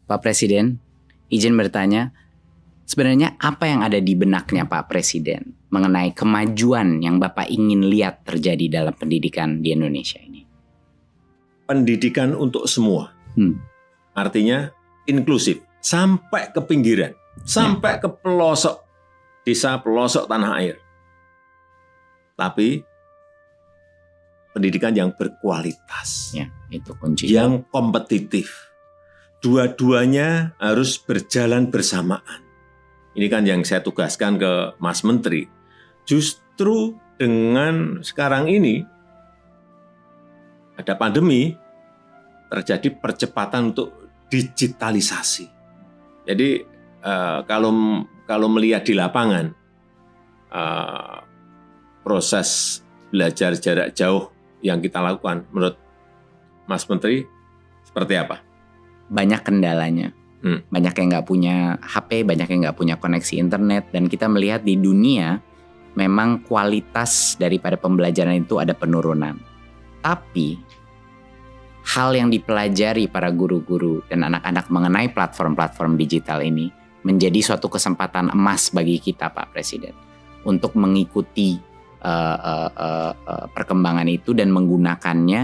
Pak Presiden, izin bertanya, sebenarnya apa yang ada di benaknya Pak Presiden mengenai kemajuan yang Bapak ingin lihat terjadi dalam pendidikan di Indonesia ini? Pendidikan untuk semua. Artinya inklusif, sampai ke pinggiran, sampai ke pelosok desa, pelosok tanah air. Tapi pendidikan yang berkualitas, Ya, itu kunci. yang kompetitif. Dua-duanya harus berjalan bersamaan. Ini kan yang saya tugaskan ke Mas Menteri. Justru dengan sekarang ini ada pandemi, terjadi percepatan untuk digitalisasi. Jadi kalau melihat di lapangan, proses belajar jarak jauh yang kita lakukan, menurut Mas Menteri, seperti apa? Banyak kendalanya. Banyak yang nggak punya HP, banyak yang nggak punya koneksi internet. Dan kita melihat di dunia, memang kualitas daripada pembelajaran itu ada penurunan. Tapi, hal yang dipelajari para guru-guru dan anak-anak mengenai platform-platform digital ini menjadi suatu kesempatan emas bagi kita, Pak Presiden, untuk mengikuti perkembangan itu dan menggunakannya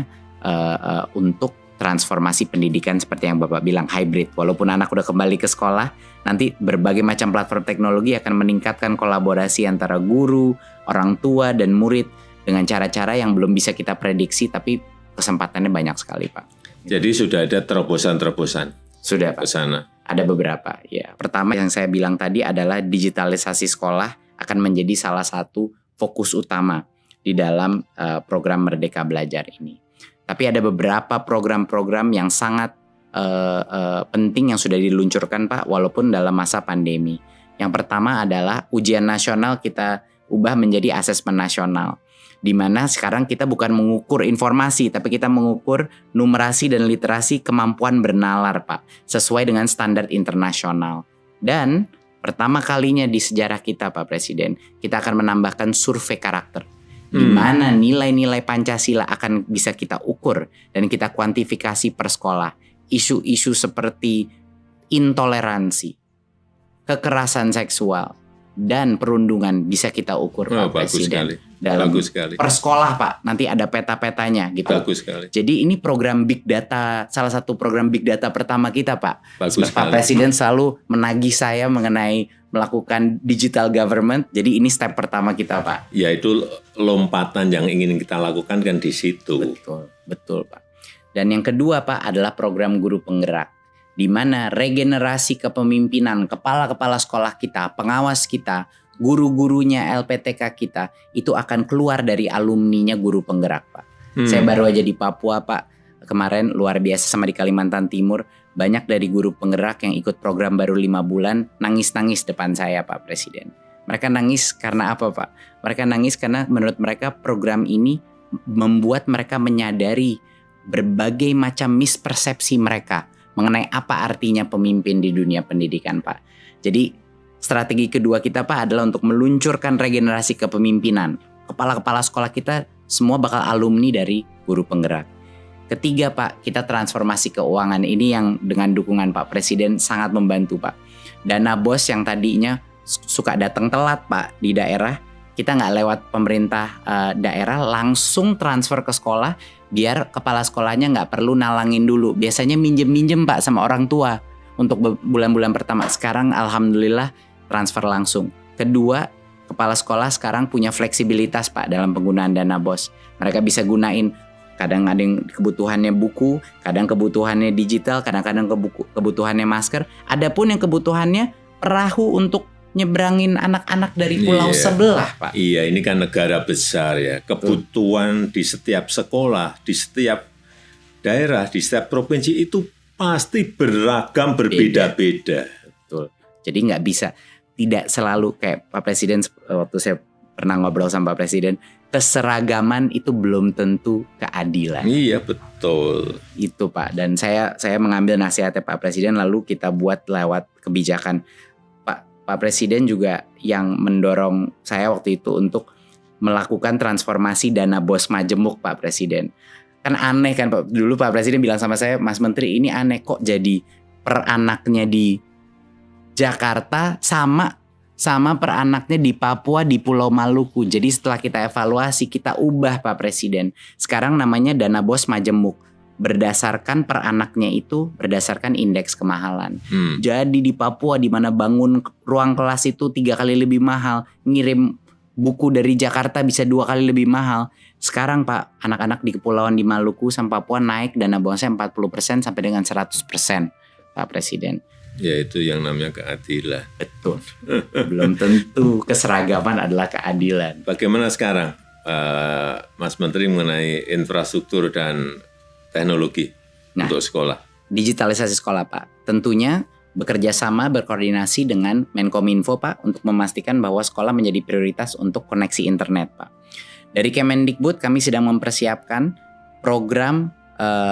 untuk transformasi pendidikan seperti yang Bapak bilang, hybrid. Walaupun anak udah kembali ke sekolah, nanti berbagai macam platform teknologi akan meningkatkan kolaborasi antara guru, orang tua, dan murid dengan cara-cara yang belum bisa kita prediksi, tapi kesempatannya banyak sekali, Pak. Jadi sudah ada terobosan-terobosan? Sudah, Pak. Ke sana? Ada beberapa, ya. Pertama yang saya bilang tadi adalah digitalisasi sekolah akan menjadi salah satu fokus utama di dalam program Merdeka Belajar ini. Tapi ada beberapa program-program yang sangat penting yang sudah diluncurkan, Pak, walaupun dalam masa pandemi. Yang pertama adalah ujian nasional kita ubah menjadi asesmen nasional, di mana sekarang kita bukan mengukur informasi, tapi kita mengukur numerasi dan literasi kemampuan bernalar, Pak, sesuai dengan standar internasional. Dan pertama kalinya di sejarah kita, Pak Presiden, kita akan menambahkan survei karakter, di mana nilai-nilai Pancasila akan bisa kita ukur dan kita kuantifikasi per sekolah. Isu-isu seperti intoleransi, kekerasan seksual, dan perundungan bisa kita ukur, Pak Presiden. Bagus sekali. Per sekolah, Pak, nanti ada peta-petanya gitu. Bagus sekali. Jadi ini program Big Data, salah satu program Big Data pertama kita, Pak. Bagus Pak Presiden selalu menagih saya mengenai melakukan digital government. Jadi ini step pertama kita, Pak. Ya, itu lompatan yang ingin kita lakukan kan di situ. Betul, Pak. Dan yang kedua, Pak, adalah program guru penggerak, di mana regenerasi kepemimpinan kepala-kepala sekolah kita, pengawas kita, guru-gurunya LPTK kita itu akan keluar dari alumninya guru penggerak, Pak. Saya baru aja di Papua, Pak. Kemarin luar biasa, sama di Kalimantan Timur. Banyak dari guru penggerak yang ikut program baru 5 bulan nangis-nangis depan saya, Pak Presiden. Mereka nangis karena apa, Pak? Mereka nangis karena menurut mereka program ini membuat mereka menyadari berbagai macam mispersepsi mereka mengenai apa artinya pemimpin di dunia pendidikan, Pak. Jadi strategi kedua kita, Pak, adalah untuk meluncurkan regenerasi kepemimpinan. Kepala-kepala sekolah kita semua bakal alumni dari guru penggerak. Ketiga, Pak, kita transformasi keuangan. Ini yang dengan dukungan Pak Presiden sangat membantu, Pak. Dana BOS yang tadinya suka datang telat, Pak, di daerah, kita nggak lewat pemerintah daerah, langsung transfer ke sekolah, biar kepala sekolahnya nggak perlu nalangin dulu. Biasanya minjem-minjem, Pak, sama orang tua untuk bulan-bulan pertama. Sekarang alhamdulillah transfer langsung. Kedua, kepala sekolah sekarang punya fleksibilitas, Pak, dalam penggunaan dana BOS. Mereka bisa gunain, kadang ada yang kebutuhannya buku, kadang kebutuhannya digital, kadang-kadang kebutuhannya masker. Adapun yang kebutuhannya perahu untuk nyebrangin anak-anak dari pulau sebelah, Pak. Iya, ini kan negara besar ya. Kebutuhan di setiap sekolah, di setiap daerah, di setiap provinsi itu pasti beragam, berbeda-beda. Betul. Jadi nggak bisa, tidak selalu kayak Pak Presiden, waktu saya pernah ngobrol sama Pak Presiden, keseragaman itu belum tentu keadilan. Iya, betul. Itu, Pak. Dan saya mengambil nasihatnya Pak Presiden, lalu kita buat lewat kebijakan. Pak Presiden juga yang mendorong saya waktu itu untuk melakukan transformasi dana BOS majemuk, Pak Presiden. Kan aneh kan, Pak. Dulu Pak Presiden bilang sama saya, Mas Menteri, ini aneh kok jadi per anaknya di Jakarta sama per anaknya di Papua, di Pulau Maluku. Jadi setelah kita evaluasi, kita ubah Pak Presiden. Sekarang namanya dana BOS majemuk. Berdasarkan per anaknya itu, berdasarkan indeks kemahalan. Jadi di Papua di mana bangun ruang kelas itu 3 kali lebih mahal, ngirim buku dari Jakarta bisa 2 kali lebih mahal. Sekarang Pak, anak-anak di kepulauan di Maluku sama Papua naik dana BOS-nya 40% sampai dengan 100%, Pak Presiden. Ya itu yang namanya keadilan. Betul. Belum tentu keseragaman adalah keadilan. Bagaimana sekarang Mas Menteri mengenai infrastruktur dan teknologi untuk sekolah? Digitalisasi sekolah Pak. Tentunya bekerja sama berkoordinasi dengan Menkominfo Pak untuk memastikan bahwa sekolah menjadi prioritas untuk koneksi internet Pak. Dari Kemendikbud kami sedang mempersiapkan program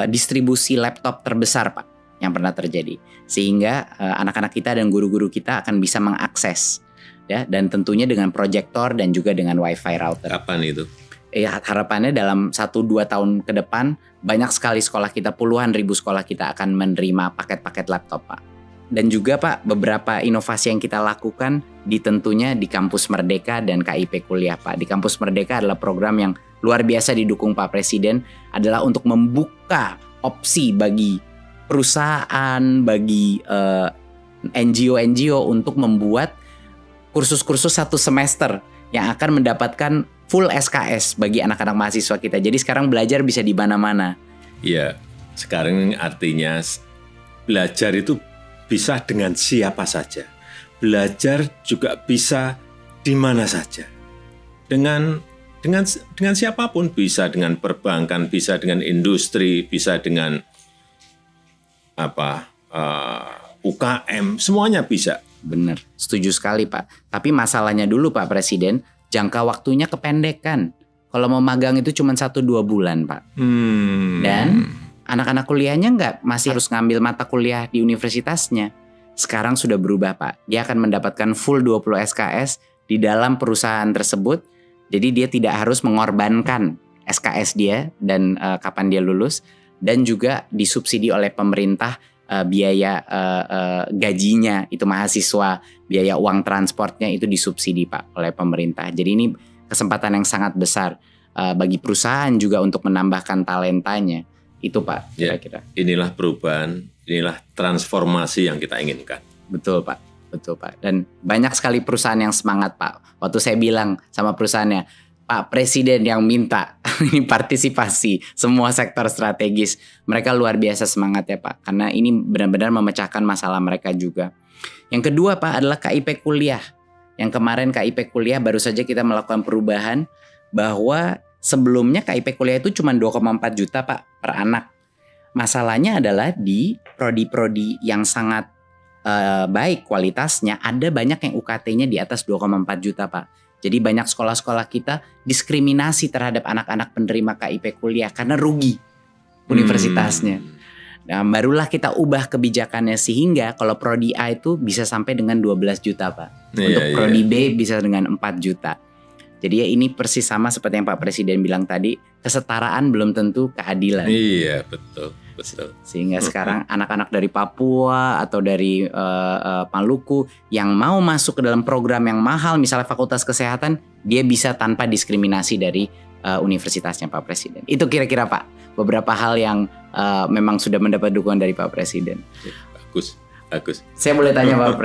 distribusi laptop terbesar Pak yang pernah terjadi, sehingga anak-anak kita dan guru-guru kita akan bisa mengakses ya, dan tentunya dengan proyektor dan juga dengan wifi router. Kapan itu? Harapannya dalam 1-2 tahun ke depan banyak sekali sekolah kita, puluhan ribu sekolah kita akan menerima paket-paket laptop Pak. Dan juga Pak, beberapa inovasi yang kita lakukan tentunya di Kampus Merdeka dan KIP Kuliah Pak. Di Kampus Merdeka adalah program yang luar biasa didukung Pak Presiden, adalah untuk membuka opsi bagi perusahaan, bagi NGO untuk membuat kursus-kursus 1 semester yang akan mendapatkan full SKS bagi anak-anak mahasiswa kita. Jadi sekarang belajar bisa di mana-mana. Iya, sekarang artinya belajar itu bisa dengan siapa saja. Belajar juga bisa di mana saja. Dengan siapapun, bisa dengan perbankan, bisa dengan industri, bisa dengan UKM, semuanya bisa. Benar, setuju sekali Pak. Tapi masalahnya dulu Pak Presiden, jangka waktunya kependekan. Kalau mau magang itu cuma 1-2 bulan Pak. Dan anak-anak kuliahnya masih harus ngambil mata kuliah di universitasnya. Sekarang sudah berubah Pak. Dia akan mendapatkan full 20 SKS di dalam perusahaan tersebut. Jadi dia tidak harus mengorbankan SKS dia dan kapan dia lulus. Dan juga disubsidi oleh pemerintah biaya gajinya itu mahasiswa, biaya uang transportnya itu disubsidi Pak oleh pemerintah. Jadi ini kesempatan yang sangat besar bagi perusahaan juga untuk menambahkan talentanya. Itu Pak kira-kira. Ya, inilah perubahan, inilah transformasi yang kita inginkan. Betul Pak, betul Pak. Dan banyak sekali perusahaan yang semangat Pak. Waktu saya bilang sama perusahaannya, Pak Presiden yang minta ini partisipasi semua sektor strategis. Mereka luar biasa semangat ya Pak, karena ini benar-benar memecahkan masalah mereka juga. Yang kedua Pak adalah KIP Kuliah. Yang kemarin KIP Kuliah baru saja kita melakukan perubahan, bahwa sebelumnya KIP Kuliah itu cuma 2,4 juta Pak per anak. Masalahnya adalah di prodi-prodi yang sangat baik kualitasnya, ada banyak yang UKT-nya di atas 2,4 juta Pak. Jadi banyak sekolah-sekolah kita diskriminasi terhadap anak-anak penerima KIP Kuliah karena rugi universitasnya. Nah, barulah kita ubah kebijakannya sehingga kalau prodi A itu bisa sampai dengan 12 juta Pak. Untuk prodi B bisa dengan 4 juta. Jadi ya ini persis sama seperti yang Pak Presiden bilang tadi, kesetaraan belum tentu keadilan. Iya, betul. Sehingga sekarang anak-anak dari Papua atau dari Maluku yang mau masuk ke dalam program yang mahal, misalnya Fakultas Kesehatan, dia bisa tanpa diskriminasi dari universitasnya Pak Presiden. Itu kira-kira Pak, beberapa hal yang memang sudah mendapat dukungan dari Pak Presiden. Bagus. Saya boleh tanya Pak Presiden?